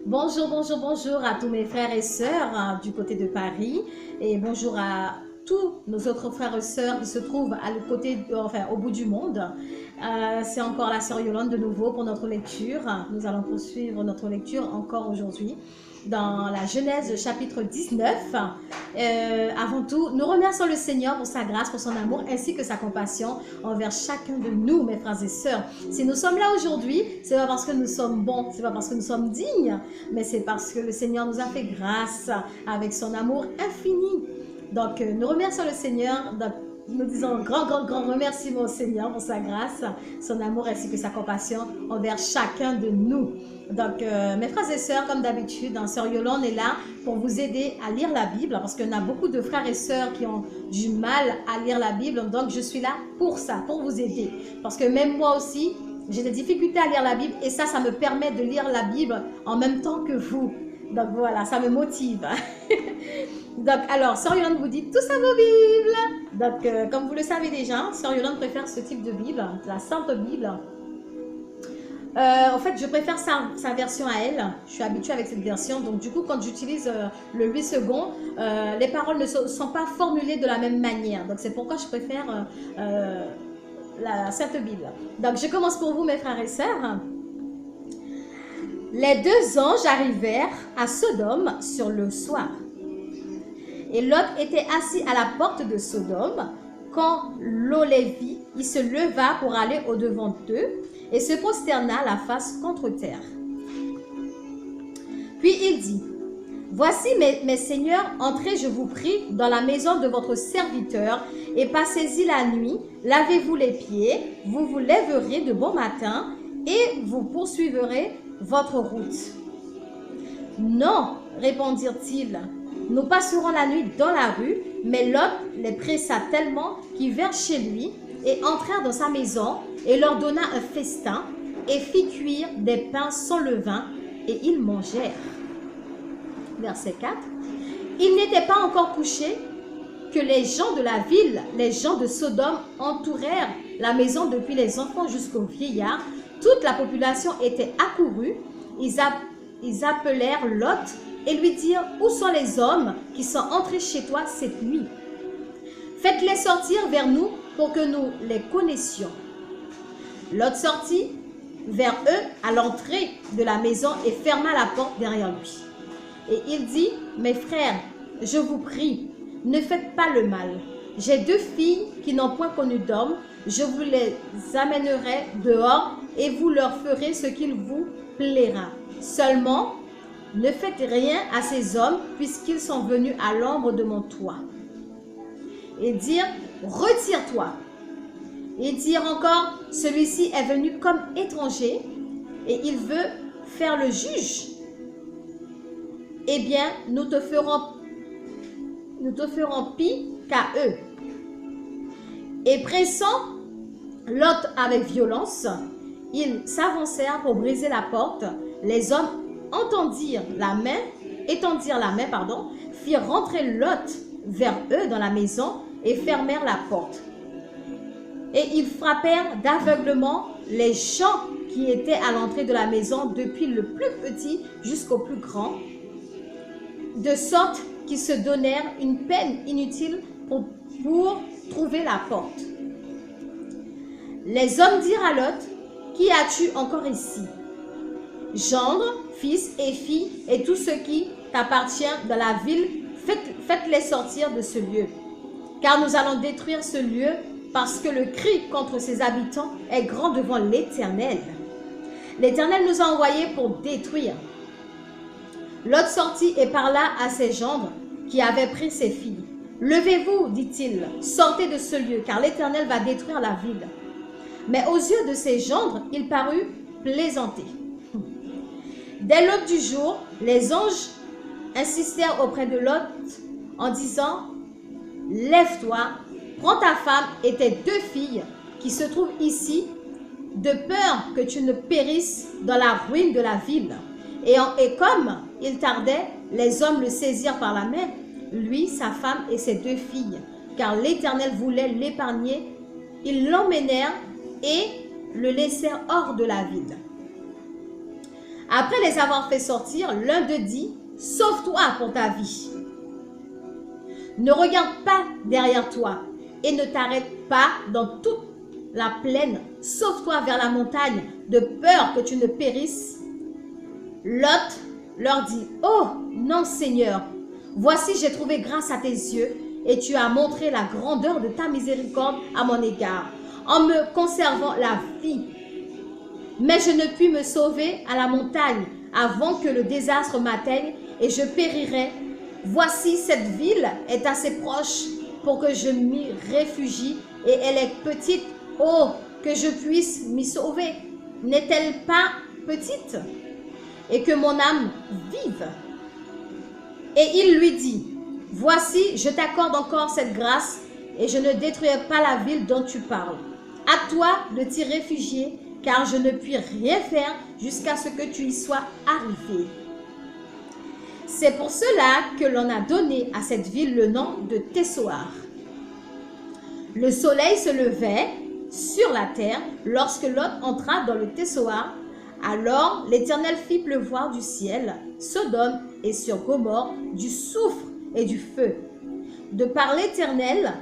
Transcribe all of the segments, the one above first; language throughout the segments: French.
Bonjour, bonjour, bonjour à tous mes frères et sœurs du côté de Paris et bonjour à tous nos autres frères et sœurs qui se trouvent au bout du monde. C'est encore la sœur Yolande de nouveau pour notre lecture. Nous allons poursuivre notre lecture encore aujourd'hui dans la Genèse chapitre 19. Avant tout, nous remercions le Seigneur pour sa grâce, pour son amour ainsi que sa compassion envers chacun de nous, mes frères et sœurs. Si nous sommes là aujourd'hui, c'est pas parce que nous sommes bons, c'est pas parce que nous sommes dignes, mais c'est parce que le Seigneur nous a fait grâce avec son amour infini. Donc, nous remercions le Seigneur. Nous disons grand remerciement au Seigneur pour sa grâce, son amour ainsi que sa compassion envers chacun de nous. Donc, mes frères et sœurs, comme d'habitude, sœur Yolande est là pour vous aider à lire la Bible, parce qu'on a beaucoup de frères et sœurs qui ont du mal à lire la Bible. Donc, je suis là pour ça, pour vous aider. Parce que même moi aussi, j'ai des difficultés à lire la Bible et ça me permet de lire la Bible en même temps que vous. Donc voilà, ça me motive. Donc alors, sœur Yolande vous dit tous à vos Bibles. Donc comme vous le savez déjà, sœur Yolande préfère ce type de Bible, la Sainte Bible. En fait, je préfère sa version à elle. Je suis habituée avec cette version. Donc du coup, quand j'utilise le 8 secondes, les paroles ne sont pas formulées de la même manière. Donc c'est pourquoi je préfère la Sainte Bible. Donc je commence pour vous, mes frères et sœurs. Les deux anges arrivèrent à Sodome sur le soir. Et Lot était assis à la porte de Sodome. Quand l'eau les vit, il se leva pour aller au-devant d'eux et se prosterna la face contre terre. Puis il dit, « Voici mes seigneurs, entrez, je vous prie, dans la maison de votre serviteur et passez-y la nuit, lavez-vous les pieds, vous vous lèverez de bon matin et vous poursuivrez votre route. » « Non, répondirent-ils, nous passerons la nuit dans la rue. » Mais Lot les pressa tellement qu'ils vinrent chez lui et entrèrent dans sa maison et leur donna un festin et fit cuire des pains sans levain et ils mangèrent. Verset 4. Il n'était pas encore couché que les gens de la ville, les gens de Sodome, entourèrent la maison depuis les enfants jusqu'aux vieillards. Toute la population était accourue. Ils appelèrent Lot et lui dirent, « Où sont les hommes qui sont entrés chez toi cette nuit? Faites-les sortir vers nous pour que nous les connaissions. » Lot sortit vers eux à l'entrée de la maison et ferma la porte derrière lui. Et il dit, « Mes frères, je vous prie, ne faites pas le mal. J'ai deux filles qui n'ont point connu d'homme. Je vous les amènerai dehors et vous leur ferez ce qu'il vous plaira. Seulement, ne faites rien à ces hommes puisqu'ils sont venus à l'ombre de mon toit. » Et dire, « Retire-toi. » Et dire encore, « Celui-ci est venu comme étranger et il veut faire le juge. Eh bien, nous te ferons pis qu'à eux. » Et pressant Lot avec violence, ils s'avancèrent pour briser la porte. Les hommes étendirent la main, firent rentrer Lot vers eux dans la maison et fermèrent la porte. Et ils frappèrent d'aveuglement les gens qui étaient à l'entrée de la maison, depuis le plus petit jusqu'au plus grand, de sorte qu'ils se donnèrent une peine inutile pour trouver la porte. Les hommes dirent à Lot, « Qui as-tu encore ici? Gendre, fils et filles et tout ce qui t'appartient dans la ville, faites-les sortir de ce lieu. Car nous allons détruire ce lieu parce que le cri contre ses habitants est grand devant l'Éternel. L'Éternel nous a envoyés pour détruire. » Lot sortit et parla à ses gendres qui avaient pris ses filles. « Levez-vous, dit-il, sortez de ce lieu, car l'Éternel va détruire la ville. » Mais aux yeux de ses gendres, il parut plaisanter. Dès l'aube du jour, les anges insistèrent auprès de Lot en disant, « Lève-toi, prends ta femme et tes deux filles qui se trouvent ici, de peur que tu ne périsses dans la ruine de la ville. » Et comme il tardait, les hommes le saisirent par la main, lui, sa femme et ses deux filles, car l'Éternel voulait l'épargner. Ils l'emmenèrent et le laissèrent hors de la ville. Après les avoir fait sortir, l'un d'eux dit, « Sauve-toi pour ta vie. Ne regarde pas derrière toi et ne t'arrête pas dans toute la plaine. Sauve-toi vers la montagne, de peur que tu ne périsses. » Lot leur dit, « Oh, non Seigneur, voici j'ai trouvé grâce à tes yeux et tu as montré la grandeur de ta miséricorde à mon égard, en me conservant la vie. Mais je ne puis me sauver à la montagne avant que le désastre m'atteigne et je périrai. Voici cette ville est assez proche pour que je m'y réfugie et elle est petite. Oh, que je puisse m'y sauver. N'est-elle pas petite? Et que mon âme vive. » Et il lui dit, « Voici, je t'accorde encore cette grâce et je ne détruirai pas la ville dont tu parles. À toi de t'y réfugier, car je ne puis rien faire jusqu'à ce que tu y sois arrivé. » C'est pour cela que l'on a donné à cette ville le nom de Tsoar. Le soleil se levait sur la terre lorsque Lot entra dans le Tsoar. Alors l'Éternel fit pleuvoir du ciel, Sodome et sur Gomorrhe, du soufre et du feu. De par l'Éternel,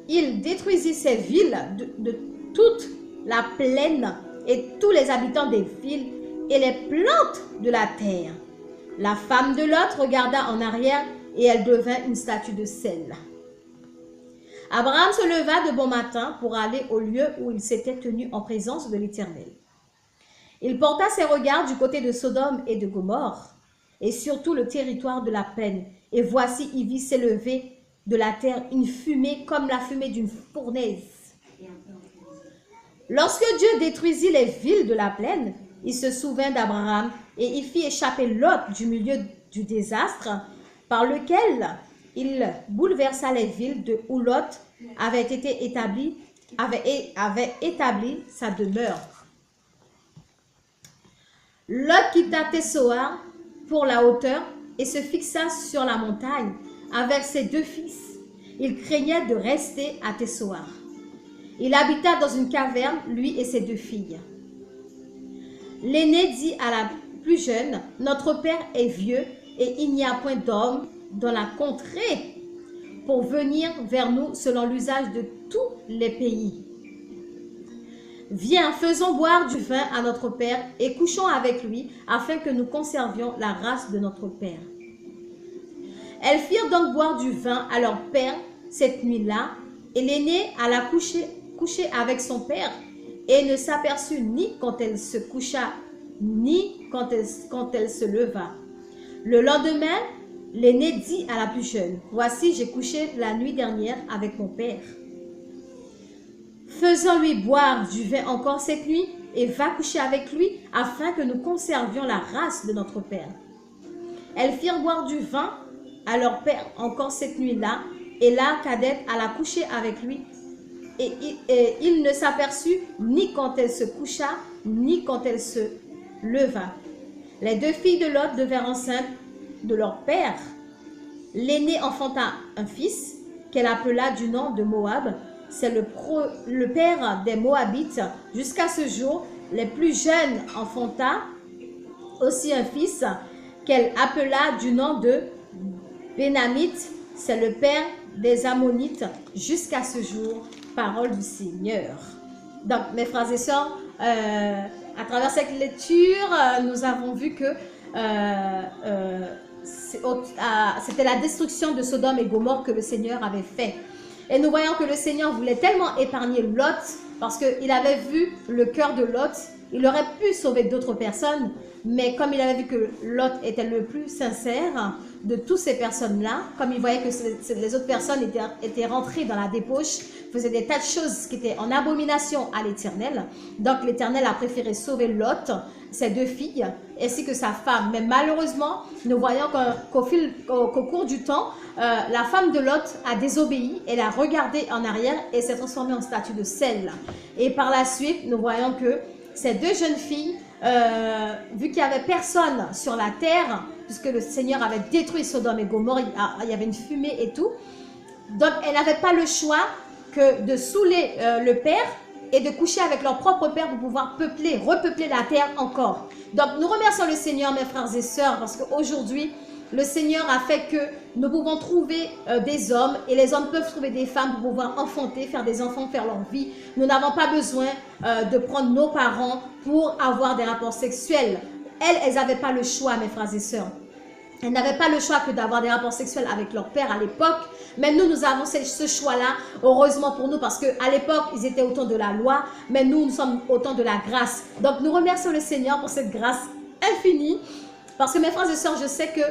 il détruisit ces villes de toute la plaine et tous les habitants des villes et les plantes de la terre. La femme de Lot regarda en arrière et elle devint une statue de sel. Abraham se leva de bon matin pour aller au lieu où il s'était tenu en présence de l'Éternel. Il porta ses regards du côté de Sodome et de Gomorrhe, et surtout le territoire de la plaine. Et voici, il vit s'élever de la terre une fumée comme la fumée d'une fournaise. Lorsque Dieu détruisit les villes de la plaine, il se souvint d'Abraham et il fit échapper Lot du milieu du désastre par lequel il bouleversa les villes où Lot avait établi sa demeure. Lot quitta Tsoar pour la hauteur et se fixa sur la montagne avec ses deux fils. Il craignait de rester à Tsoar. Il habita dans une caverne, lui et ses deux filles. L'aîné dit à la plus jeune, « Notre père est vieux et il n'y a point d'homme dans la contrée pour venir vers nous selon l'usage de tous les pays. Viens, faisons boire du vin à notre père et couchons avec lui afin que nous conservions la race de notre père. » Elles firent donc boire du vin à leur père cette nuit-là et l'aîné alla coucher avec son père et ne s'aperçut ni quand elle se coucha ni quand elle se leva. Le lendemain, l'aîné dit à la plus jeune, « Voici, j'ai couché la nuit dernière avec mon père. Faisons-lui boire du vin encore cette nuit et va coucher avec lui afin que nous conservions la race de notre père. » Elles firent boire du vin à leur père encore cette nuit-là et là, Cadette alla coucher avec lui et il ne s'aperçut ni quand elle se coucha ni quand elle se leva. Les deux filles de Lot devinrent enceintes de leur père. L'aînée enfanta un fils qu'elle appela du nom de Moab. C'est le père des Moabites. Jusqu'à ce jour, les plus jeunes enfanta aussi un fils qu'elle appela du nom de Bénamite. C'est le père des Ammonites jusqu'à ce jour. Parole du Seigneur. Donc, mes frères et sœurs, à travers cette lecture, nous avons vu que c'était la destruction de Sodome et Gomorrhe que le Seigneur avait fait. Et nous voyons que le Seigneur voulait tellement épargner Lot, parce qu'il avait vu le cœur de Lot, il aurait pu sauver d'autres personnes, mais comme il avait vu que Lot était le plus sincère de toutes ces personnes-là, comme il voyait que les autres personnes étaient rentrées dans la débauche, faisaient des tas de choses qui étaient en abomination à l'Éternel, donc l'Éternel a préféré sauver Lot, ses deux filles, ainsi que sa femme. Mais malheureusement, nous voyons qu'au cours du temps, la femme de Lot a désobéi, elle a regardé en arrière et s'est transformée en statue de sel. Et par la suite, nous voyons que ces deux jeunes filles, vu qu'il n'y avait personne sur la terre, puisque le Seigneur avait détruit Sodome et Gomorrhe, il y avait une fumée et tout, donc elle n'avait pas le choix que de saouler le père et de coucher avec leur propre père pour pouvoir repeupler la terre encore. Donc, nous remercions le Seigneur, mes frères et sœurs, parce qu'aujourd'hui, le Seigneur a fait que nous pouvons trouver des hommes et les hommes peuvent trouver des femmes pour pouvoir enfanter, faire des enfants, faire leur vie. Nous n'avons pas besoin de prendre nos parents pour avoir des rapports sexuels. Elles n'avaient pas le choix, mes frères et sœurs. Elles n'avaient pas le choix que d'avoir des rapports sexuels avec leur père à l'époque. Mais nous avons ce choix-là, heureusement pour nous, parce qu'à l'époque, ils étaient au temps de la loi, mais nous sommes au temps de la grâce. Donc, nous remercions le Seigneur pour cette grâce infinie. Parce que mes frères et sœurs, je sais que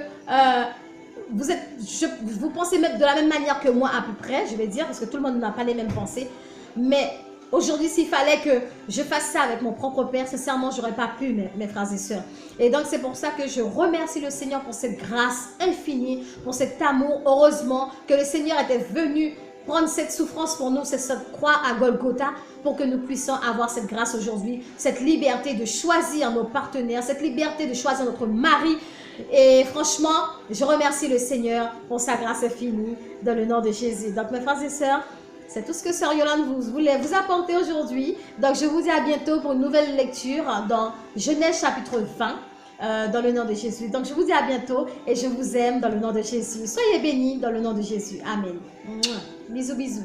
vous pensez même de la même manière que moi à peu près, je vais dire, parce que tout le monde n'a pas les mêmes pensées. Mais aujourd'hui, s'il fallait que je fasse ça avec mon propre père, sincèrement, je n'aurais pas pu, mes frères et sœurs. Et donc, c'est pour ça que je remercie le Seigneur pour cette grâce infinie, pour cet amour. Heureusement que le Seigneur était venu prendre cette souffrance pour nous, cette croix à Golgotha, pour que nous puissions avoir cette grâce aujourd'hui, cette liberté de choisir nos partenaires, cette liberté de choisir notre mari. Et franchement, je remercie le Seigneur pour sa grâce infinie dans le nom de Jésus. Donc, mes frères et sœurs, c'est tout ce que Sœur Yolande voulait vous apporter aujourd'hui. Donc, je vous dis à bientôt pour une nouvelle lecture dans Genèse chapitre 20. Dans le nom de Jésus. Donc, je vous dis à bientôt et je vous aime dans le nom de Jésus. Soyez bénis dans le nom de Jésus. Amen. Bisous, bisous.